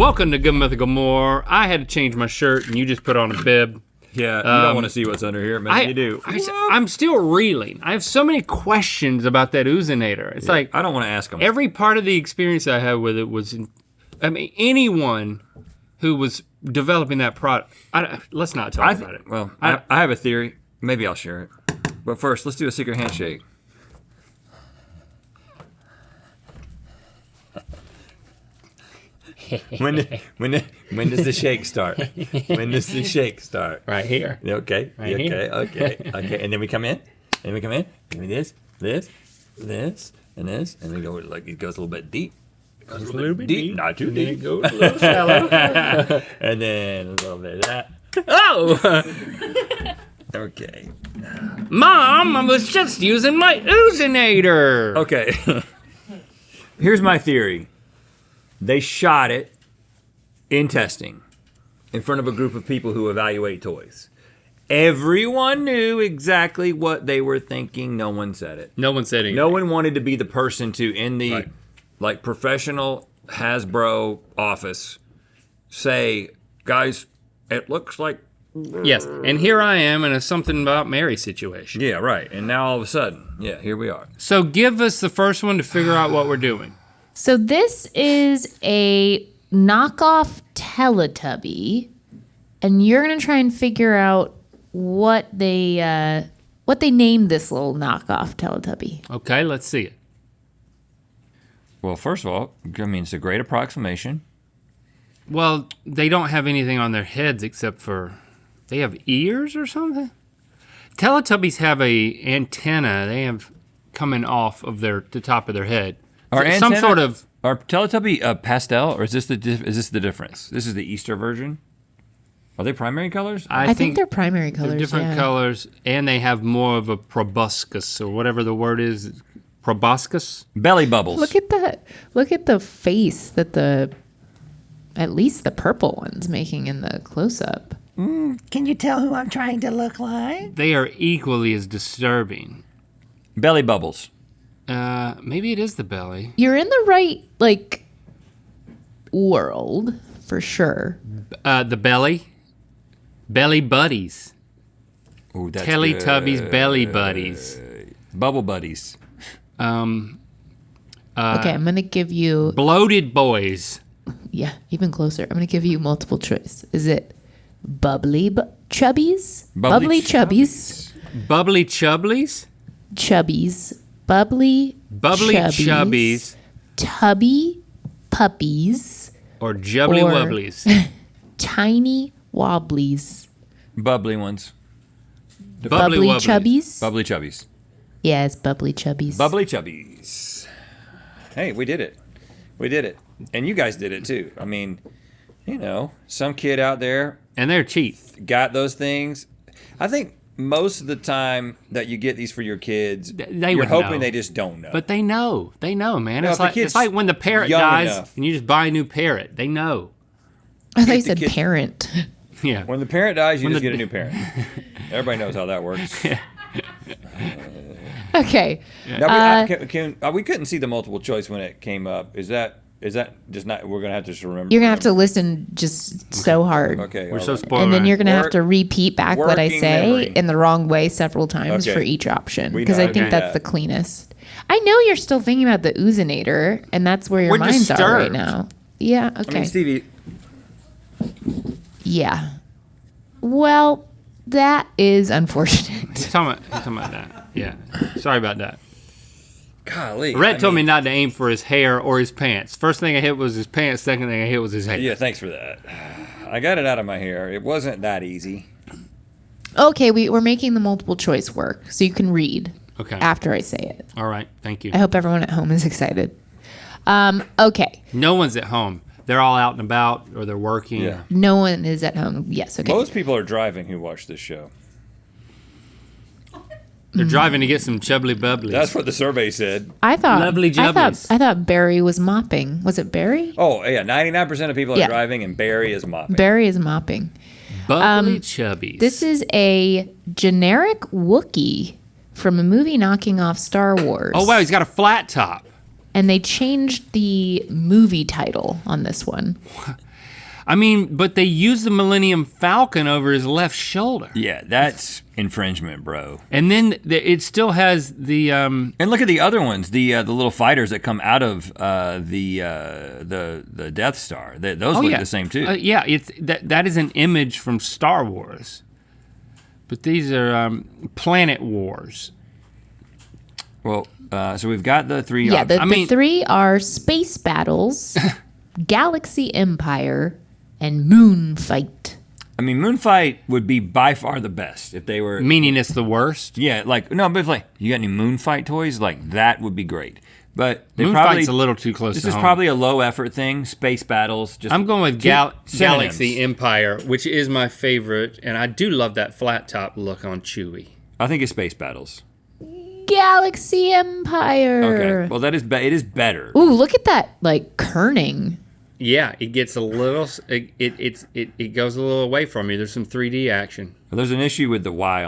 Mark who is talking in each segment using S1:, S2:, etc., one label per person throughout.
S1: Welcome to Good Mythical More. I had to change my shirt, and you just put on a bib.
S2: Yeah, you don't want to see what's under here. Maybe you do.
S1: I'm still reeling. I have so many questions about that Oozinator. It's like
S2: I don't want to ask them.
S1: Every part of the experience I had with it was, anyone who was developing that product. Let's not talk about it.
S2: Well, I have a theory. Maybe I'll share it. But first, let's do a secret handshake. When does the shake start? When does the shake start?
S1: Right here.
S2: Okay.
S1: Right
S2: okay.
S1: here.
S2: Okay. And then we come in. Give me this, and this, and we go like it goes a little bit deep.
S1: It goes a little bit deep.
S2: Not too deep.
S1: It goes a little shallow.
S2: And then a little bit of that.
S1: Oh!
S2: Okay.
S1: Mom, I was just using my Oozinator.
S2: Okay. Here's my theory. They shot it in testing in front of a group of people who evaluate toys. Everyone knew exactly what they were thinking. No one said it.
S1: No one said anything.
S2: No one wanted to be the person to, in the professional Hasbro office, say, guys, it looks like...
S1: Yes, and here I am in a something about Mary situation.
S2: Yeah, right. And now all of a sudden, here we are.
S1: So give us the first one to figure out what we're doing.
S3: So this is a knockoff Teletubby, and you're gonna try and figure out what they named this little knockoff Teletubby.
S1: Okay, let's see it.
S2: Well, first of all, I mean, it's a great approximation.
S1: Well, they don't have anything on their heads except for, they have ears or something? Teletubbies have a antenna they have coming off of the top of their head. Some sort of...
S2: Are Teletubby pastel, or is this the difference? This is the Easter version? Are they primary colors?
S3: I think they're primary colors,
S1: they're different colors, and they have more of a proboscis, or whatever the word is. Proboscis?
S2: Belly bubbles.
S3: Look at that. Look at the face that at least the purple one's making in the close-up.
S4: Can you tell who I'm trying to look like?
S1: They are equally as disturbing.
S2: Belly bubbles.
S1: Maybe it is the belly.
S3: You're in the right, world, for sure.
S1: The belly. Belly buddies.
S2: Ooh, that's
S1: Teletubbies
S2: good.
S1: Belly buddies.
S2: Bubble buddies.
S3: Okay, I'm going to give you...
S1: Bloated boys.
S3: Yeah, even closer. I'm going to give you multiple choice. Is it bubbly chubbies? Bubbly chubbies.
S1: Bubbly chubblies?
S3: Chubbies. Bubbly
S1: chubbies.
S3: Tubby puppies.
S1: Or jubbly wubblies.
S3: Tiny wobblies.
S2: Bubbly ones.
S3: Bubbly chubbies?
S2: Bubbly chubbies.
S3: Yeah, it's bubbly chubbies.
S2: Bubbly chubbies. Hey, we did it. We did it. And you guys did it too. I mean, some kid out there.
S1: And they're cheap.
S2: Got those things. I think most of the time that you get these for your kids, you're hoping they just don't know.
S1: But they know. They know, man.
S2: No,
S1: it's like when the parrot dies and you just buy a new parrot. They know.
S3: I thought you said parent.
S1: Yeah.
S2: When the parent dies, you just get a new parent. Everybody knows how that works.
S3: Okay.
S2: Now, we couldn't see the multiple choice when it came up. Is that just not? We're gonna have to just remember.
S3: You're gonna have to listen just so hard.
S2: Okay.
S1: We're so spoiled.
S3: And then you're gonna have to repeat back what I say
S2: memory.
S3: in the wrong way several times for each option, because I think that's the cleanest. I know you're still thinking about the Oozinator, and that's where your minds are right now. Yeah. Okay.
S2: I mean, Stevie.
S3: Yeah. Well, that is unfortunate.
S1: He's talking about that. Yeah. Sorry about that.
S2: Golly.
S1: Rhett told me not to aim for his hair or his pants. First thing I hit was his pants. Second thing I hit was his hair.
S2: Yeah, thanks for that. I got it out of my hair. It wasn't that easy.
S3: Okay, we're making the multiple choice work, so you can read after I say it.
S1: All right. Thank you.
S3: I hope everyone at home is excited. Okay.
S1: No one's at home. They're all out and about, or they're working.
S2: Yeah.
S3: No one is at home. Yes, okay.
S2: Most people are driving who watch this show.
S1: They're driving to get some chubbly bubblies.
S2: That's what the survey said.
S3: I thought
S1: lovely jubblies.
S3: I thought Barry was mopping. Was it Barry?
S2: Oh, yeah. 99% of people are driving, and Barry is mopping.
S3: Barry is mopping.
S1: Bubbly chubbies.
S3: This is a generic Wookiee from a movie knocking off Star Wars.
S1: Oh, wow. He's got a flat top.
S3: And they changed the movie title on this one.
S1: I mean, but they used the Millennium Falcon over his left shoulder.
S2: Yeah, that's infringement, bro.
S1: And then it still has the
S2: And look at the other ones, the little fighters that come out of the Death Star. Those look the same too.
S1: Yeah, it's that is an image from Star Wars. But these are Planet Wars.
S2: Well, so we've got the three.
S3: Yeah, the three are Space Battles, Galaxy Empire, and Moon Fight.
S2: I mean, Moonfight would be by far the best if they were.
S1: Meaning it's the worst?
S2: Yeah, but if you got any Moonfight toys, that would be great. But they
S1: Moonfight's a little too close to
S2: home. This is
S1: home.
S2: probably a low effort thing. Space Battles.
S1: I'm going with Galaxy
S2: synonyms.
S1: Empire, which is my favorite, and I do love that flat top look on Chewie.
S2: I think it's Space Battles.
S3: Galaxy Empire.
S2: Okay, well it is better.
S3: Ooh, look at that, kerning.
S1: Yeah, it gets a little. It goes a little away from you. There's some 3D action.
S2: Well, there's an issue with the Y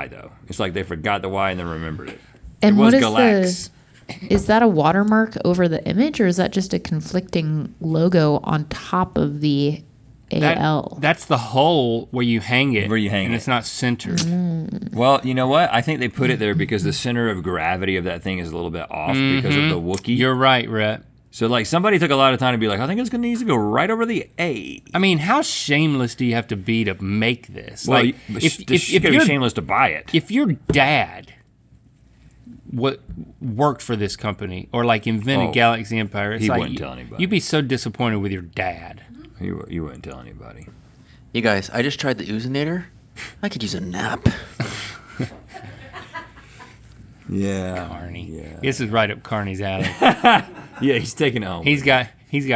S2: though. It's like they forgot the Y and then remembered it.
S3: And
S2: it was
S3: what is
S2: Galax.
S3: Is that a watermark over the image, or is that just a conflicting logo on top of the AL?
S1: That's the hole where you hang it.
S2: And
S1: it's not centered.
S2: Well, you know what? I think they put it there because the center of gravity of that thing is a little bit off because of the Wookiee.
S1: You're right, Rhett.
S2: So somebody took a lot of time to be like, I think it's gonna need to go right over the A.
S1: I mean, how shameless do you have to be to make this?
S2: Well, if you're shameless to buy it.
S1: If your dad worked for this company or invented Galaxy Empire,
S2: he wouldn't tell anybody.
S1: You'd be so disappointed with your dad.
S2: You wouldn't tell anybody.
S5: You guys, I just tried the Oozinator. I could use a nap.
S2: Yeah.
S1: Carney.
S2: Yeah.
S1: This is right up Carney's alley.
S2: Yeah, he's taking it home.
S1: He's got
S2: taking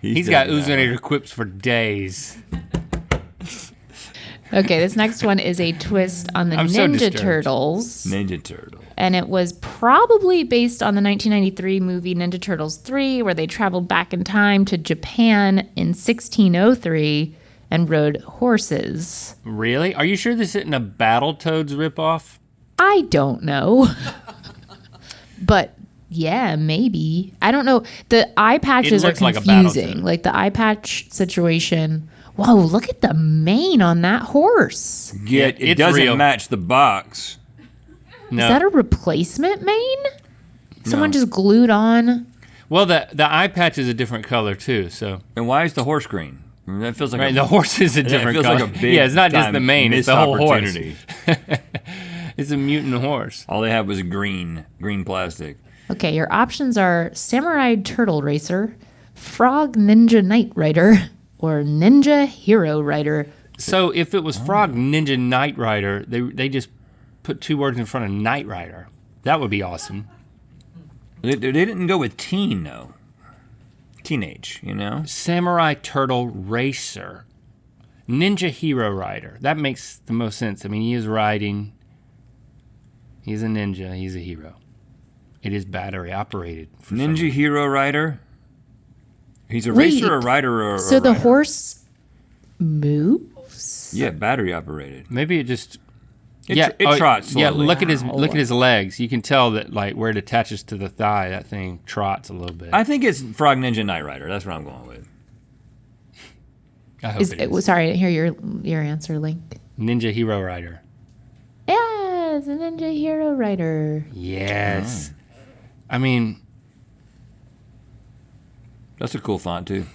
S1: Oozinator quips for days.
S3: Okay, this next one is a twist on the
S1: I'm so
S3: Ninja
S1: disturbed.
S3: Turtles.
S2: Ninja Turtle.
S3: And it was probably based on the 1993 movie Ninja Turtles 3, where they traveled back in time to Japan in 1603 and rode horses.
S1: Really? Are you sure this isn't a Battletoads ripoff?
S3: I don't know. But yeah, maybe. I don't know. The eye patches are
S1: looks like a
S3: confusing.
S1: Battletoad.
S3: The eye patch situation. Whoa, look at the mane on that horse.
S2: Yeah, it
S1: it's
S2: doesn't
S1: real.
S2: match the box.
S1: No.
S3: Is that a replacement mane? Someone
S2: No.
S3: just glued on?
S1: Well, the eye patch is a different color too. So
S2: And why is the horse green? I mean, that feels like
S1: the horse is a
S2: it
S1: different
S2: feels
S1: color.
S2: like a big
S1: yeah, it's not just the
S2: time
S1: mane; it's
S2: missed
S1: the whole horse.
S2: opportunity.
S1: It's a mutant horse.
S2: All they had was green plastic.
S3: Okay, your options are Samurai Turtle Racer, Frog Ninja Knight Rider, or Ninja Hero Rider.
S1: So if it was Frog Ninja Knight Rider, they just put two words in front of Knight Rider. That would be awesome.
S2: They didn't go with teen though. Teenage, you know.
S1: Samurai Turtle Racer, Ninja Hero Rider. That makes the most sense. I mean, he is riding. He's a ninja. He's a hero. It is battery operated. For some
S2: Ninja
S1: reason.
S2: Hero Rider. He's a
S3: Wait,
S2: racer, a rider, or
S3: So
S2: a
S3: the
S2: rider?
S3: horse moves?
S2: Yeah, battery operated.
S1: Maybe it just.
S2: It trots slowly.
S1: Yeah, look at his legs. You can tell that where it attaches to the thigh, that thing trots a little bit.
S2: I think it's Frog Ninja Knight Rider. That's what I'm going with.
S1: I hope it is.
S3: Sorry, I didn't hear your answer, Link.
S1: Ninja Hero Rider.
S3: Yeah, it's a Ninja Hero Rider.
S1: Yes. I mean,
S2: That's a cool font too.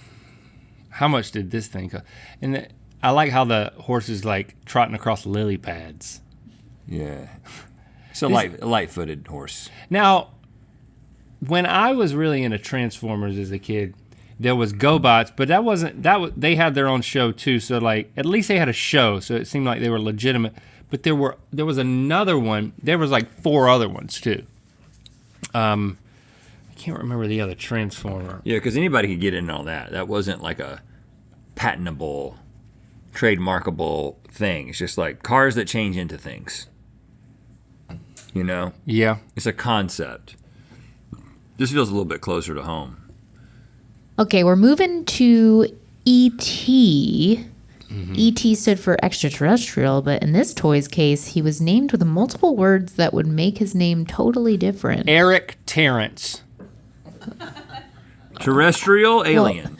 S1: how much did this thing cost? And I like how the horse is trotting across lily pads.
S2: Yeah. It's a light-footed horse.
S1: Now, when I was really into Transformers as a kid, there was GoBots, but they had their own show too. So at least they had a show, so it seemed like they were legitimate. But there was another one. There was 4 other ones too. I can't remember the other Transformer.
S2: Yeah, because anybody could get in on that. That wasn't like a patentable, trademarkable thing. It's just cars that change into things. You know?
S1: Yeah.
S2: It's a concept. This feels a little bit closer to home.
S3: Okay, we're moving to E.T. E.T. stood for extraterrestrial, but in this toy's case, he was named with multiple words that would make his name totally different.
S1: Eric Terrence.
S2: Terrestrial alien.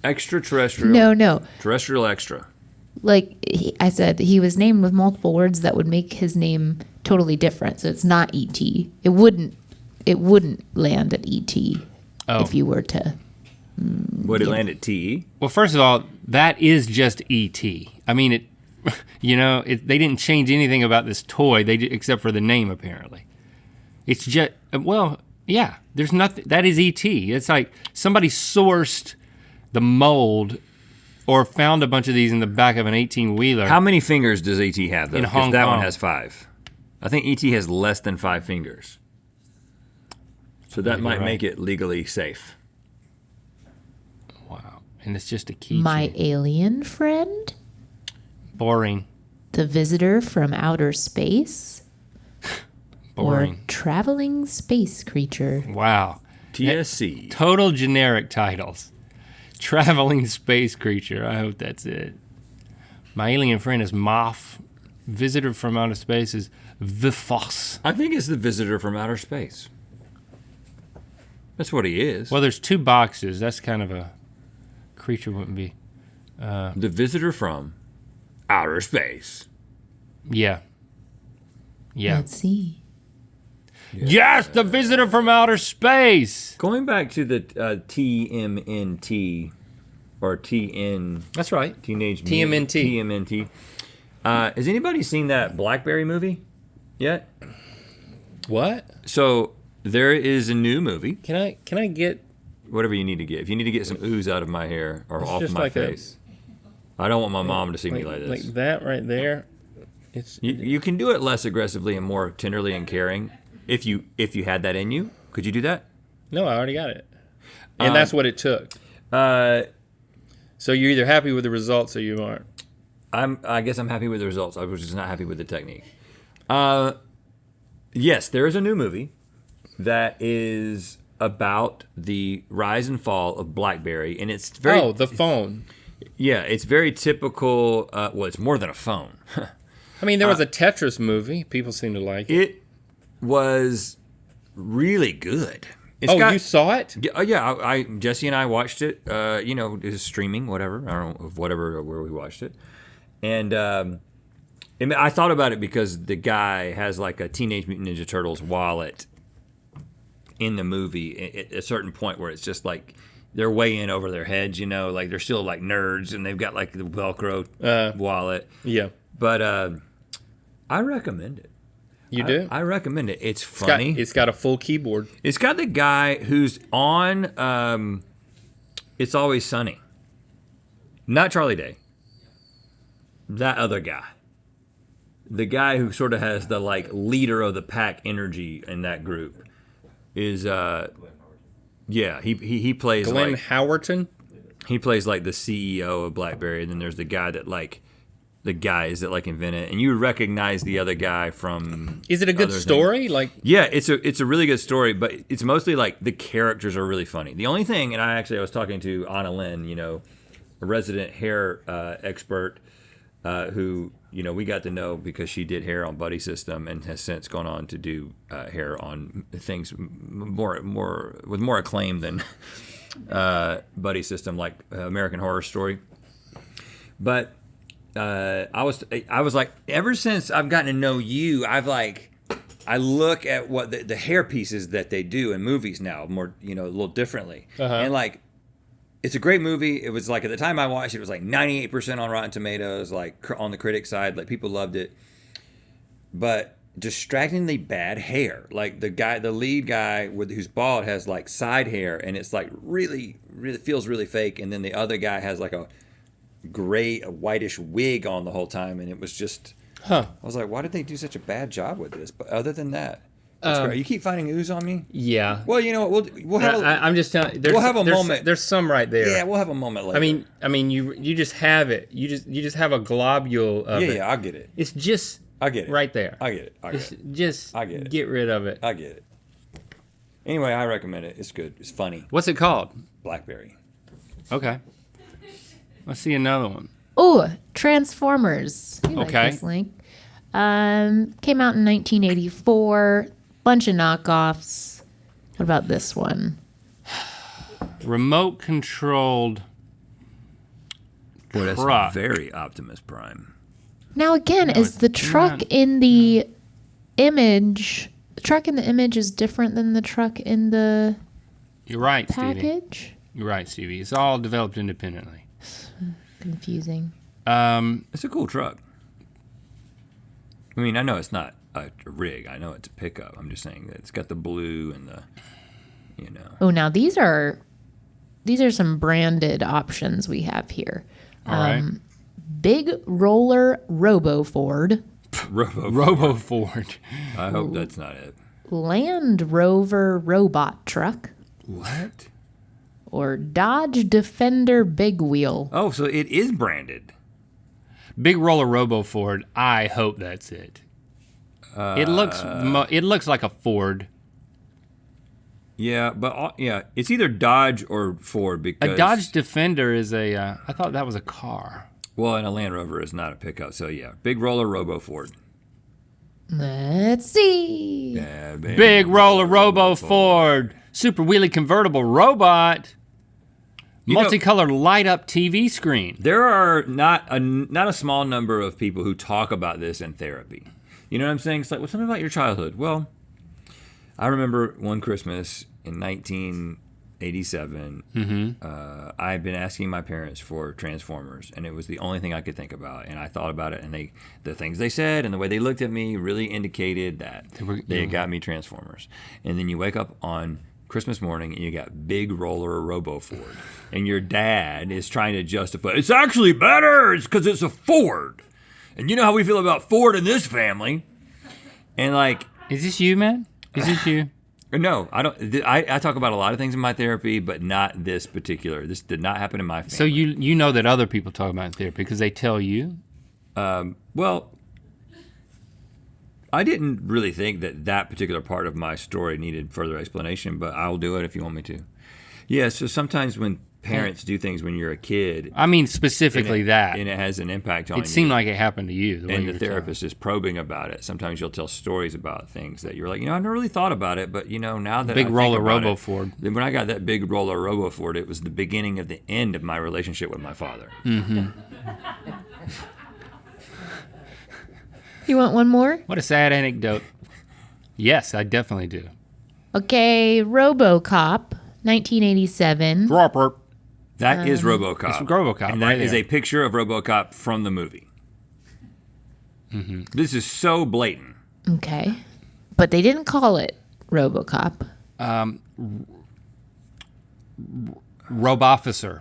S2: Extraterrestrial.
S3: No.
S2: Terrestrial extra.
S3: Like I said, he was named with multiple words that would make his name totally different. So it's not E.T. It wouldn't land at E.T. if you were to.
S2: Would it land at TE?
S1: Well, first of all, that is just E.T. I mean, it. They didn't change anything about this toy. Except for the name, apparently. It's just yeah. There's nothing. That is E.T. It's like somebody sourced the mold or found a bunch of these in the back of an 18-wheeler.
S2: How many fingers does E.T. have, though?
S1: In
S2: Because
S1: Hong
S2: that
S1: Kong.
S2: one has 5. I think E.T. has less than 5 fingers. So that might make it legally safe.
S1: Wow. And it's just a keychain.
S3: My alien friend?
S1: Boring.
S3: The visitor from outer space?
S1: Boring.
S3: Or traveling space creature?
S1: Wow.
S2: TSC.
S1: Total generic titles. Traveling space creature. I hope that's it. My alien friend is Moff. Visitor from outer space is Vifos.
S2: I think it's the visitor from outer space. That's what he is.
S1: Well, there's 2 boxes. That's kind of a creature wouldn't be.
S2: The visitor from outer space.
S1: Yeah. Yeah.
S3: Let's see.
S1: Yes, the visitor from outer space.
S2: Going back to the TMNT or TN.
S1: That's right.
S2: Teenage
S1: TMNT.
S2: TMNT. Has anybody seen that BlackBerry movie yet?
S1: What?
S2: So there is a new movie.
S1: Can I get
S2: Whatever you need to get. If you need to get some ooze out of my hair or off
S1: just
S2: my
S1: like
S2: face. I don't want my mom to see me like this.
S1: like that right there? It's
S2: You can do it less aggressively and more tenderly and caring if you had that in you. Could you do that?
S1: No, I already got it. And that's what it took. So you're either happy with the results or you aren't.
S2: I guess I'm happy with the results. I was just not happy with the technique. Yes, there is a new movie that is about the rise and fall of BlackBerry, and it's very
S1: the phone.
S2: yeah, it's very typical. Well, it's more than a phone.
S1: I mean, there was a Tetris movie. People seem to like it.
S2: It was really good. It's
S1: You saw it?
S2: Yeah, Jesse and I watched it. It was streaming, whatever. I don't know, where we watched it. And I thought about it because the guy has like a Teenage Mutant Ninja Turtles wallet in the movie at a certain point where it's just like they're way in over their heads, like they're still like nerds and they've got like the Velcro wallet.
S1: Yeah.
S2: But I recommend it.
S1: You do?
S2: I recommend it. It's funny.
S1: It's got a full keyboard.
S2: It's got the guy who's on It's Always Sunny. Not Charlie Day. That other guy. The guy who sort of has the like leader of the pack energy in that group is he plays
S1: Glenn
S2: like
S1: Howerton?
S2: he plays like the CEO of BlackBerry, and then there's the guy that like the guys that like invent it, and you would recognize the other guy from.
S1: Is it a good
S2: other
S1: story?
S2: things.
S1: Like,
S2: Yeah, it's a really good story, but it's mostly like the characters are really funny. The only thing, and I was talking to Anna Lynn, a resident hair expert, who we got to know because she did hair on Buddy System and has since gone on to do hair on things more with more acclaim than Buddy System, like American Horror Story. But I was like, ever since I've gotten to know you, I look at what the hair pieces that they do in movies now more, a little differently. And like, it's a great movie. It was like, at the time I watched it, it was like 98% on Rotten Tomatoes, like on the critic side, like people loved it. But distractingly bad hair. Like the lead guy who's bald has like side hair, and it's like really, really feels really fake. And then the other guy has like a whitish wig on the whole time, and it was just. I was like, why did they do such a bad job with this? But other than that, it's great. You keep finding ooze on me.
S1: yeah.
S2: Well, you know what? We'll have.
S1: I'm just telling you.
S2: We'll have a moment.
S1: There's some right there.
S2: Yeah, we'll have a moment later.
S1: I mean, you just have it. You just have a globule of it.
S2: Yeah, I get it.
S1: It's just.
S2: I get it.
S1: Right there.
S2: I get it. I get it.
S1: Just
S2: I get it.
S1: get rid of it.
S2: I get it. Anyway, I recommend it. It's good. It's funny.
S1: What's it called?
S2: BlackBerry.
S1: Okay. Let's see another one.
S3: Oh, Transformers. You like
S1: Okay.
S3: this, Link. Came out in 1984. Bunch of knockoffs. What about this one?
S1: Remote controlled
S2: Boy, that's
S1: truck.
S2: very Optimus Prime.
S3: Now again, is the truck in the image? The truck in the image is different than the truck in the
S1: You're right, Stevie.
S3: package.
S1: You're right, Stevie. It's all developed independently.
S3: Confusing.
S2: It's a cool truck. I mean, I know it's not a rig. I know it's a pickup. I'm just saying that it's got the blue and the, you know.
S3: Oh, now these are some branded options we have here.
S1: All right.
S3: Big Roller Robo Ford,
S2: Robo.
S1: Ford.
S2: I hope that's not it.
S3: Land Rover Robot Truck,
S2: What?
S3: or Dodge Defender Big Wheel.
S2: Oh, so it is branded.
S1: Big Roller Robo Ford. I hope that's it. It looks like a Ford.
S2: Yeah, but it's either Dodge or Ford because
S1: A Dodge Defender is a. I thought that was a car.
S2: Well, and a Land Rover is not a pickup. So yeah, Big Roller Robo Ford.
S3: Let's see.
S2: Yeah,
S1: Big Roller Robo Ford. Super wheelie convertible robot. Multicolored light up TV screen.
S2: There are not a small number of people who talk about this in therapy. You know what I'm saying? It's like, well, tell me about your childhood. Well, I remember one Christmas in 1987, I had been asking my parents for Transformers, and it was the only thing I could think about. And I thought about it, and the things they said and the way they looked at me really indicated that they had got me Transformers. And then you wake up on Christmas morning, and you got Big Roller Robo Ford, and your dad is trying to justify, it's actually better, it's because it's a Ford. And you know how we feel about Ford in this family. And like...
S1: Is this you, man? Is this you?
S2: No, I don't. I talk about a lot of things in my therapy, but not this particular. This did not happen in my family.
S1: So you know that other people talk about it in therapy because they tell you?
S2: Well, I didn't really think that particular part of my story needed further explanation, but I'll do it if you want me to. Yeah, so sometimes when parents do things when you're a kid...
S1: I mean specifically that.
S2: And it has an impact on you.
S1: It seemed like it happened to you.
S2: And the therapist is probing about it. Sometimes you'll tell stories about things that you're like, I never really thought about it, but now that
S1: Big
S2: I
S1: Roller
S2: think about
S1: Robo
S2: it,
S1: Ford.
S2: When I got that Big Roller Robo Ford, it was the beginning of the end of my relationship with my father.
S1: Mm-hmm.
S3: You want one more?
S1: What a sad anecdote. Yes, I definitely do.
S3: Okay, RoboCop, 1987.
S1: Robert.
S2: That is RoboCop.
S1: It's RoboCop,
S2: and
S1: right
S2: that is
S1: there.
S2: a picture of RoboCop from the movie. Mm-hmm. This is so blatant.
S3: Okay. But they didn't call it RoboCop.
S1: Robofficer.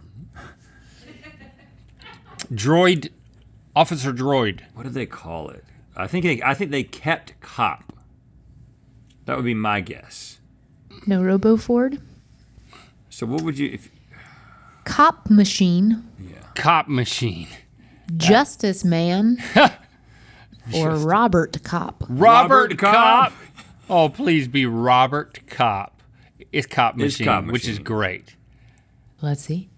S1: Droid. Officer Droid.
S2: What did they call it? I think they kept cop. That would be my guess.
S3: No Robo Ford?
S2: So what would you...
S3: Cop Machine.
S1: Cop Machine.
S3: Justice Man. Or Robert Cop.
S1: Robert Cop. Oh, please be Robert Cop. It's Cop Machine, which is great.
S3: Let's see.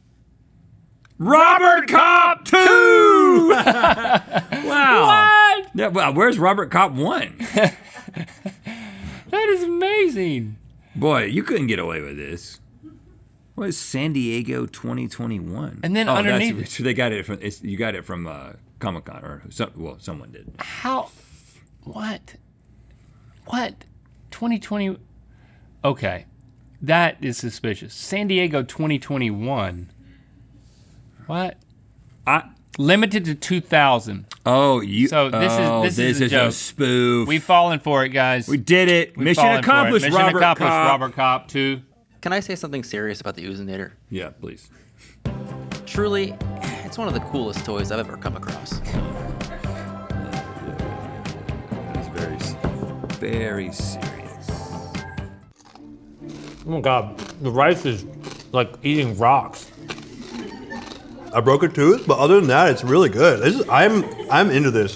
S2: Robert Cop 2! Wow.
S1: What?
S2: Yeah, well, where's Robert Cop 1?
S1: That is amazing.
S2: Boy, you couldn't get away with this. What is San Diego 2021?
S1: And then underneath
S2: it. So they got it from, you got it from Comic-Con, or someone did.
S1: How? What? 2020? Okay. That is suspicious. San Diego 2021. What? Limited to 2,000.
S2: Oh, you.
S1: So this is a joke.
S2: Spoof.
S1: We've fallen for it, guys.
S2: We did it. Mission accomplished.
S1: Mission
S2: Robert
S1: accomplished.
S2: Cop.
S1: Robert Cop 2.
S5: Can I say something serious about the Oozinator?
S2: Yeah, please.
S5: Truly, it's one of the coolest toys I've ever come across.
S2: It's very, very serious.
S6: Oh my god, the rice is like eating rocks.
S7: I broke a tooth, but other than that, it's really good. I'm into this.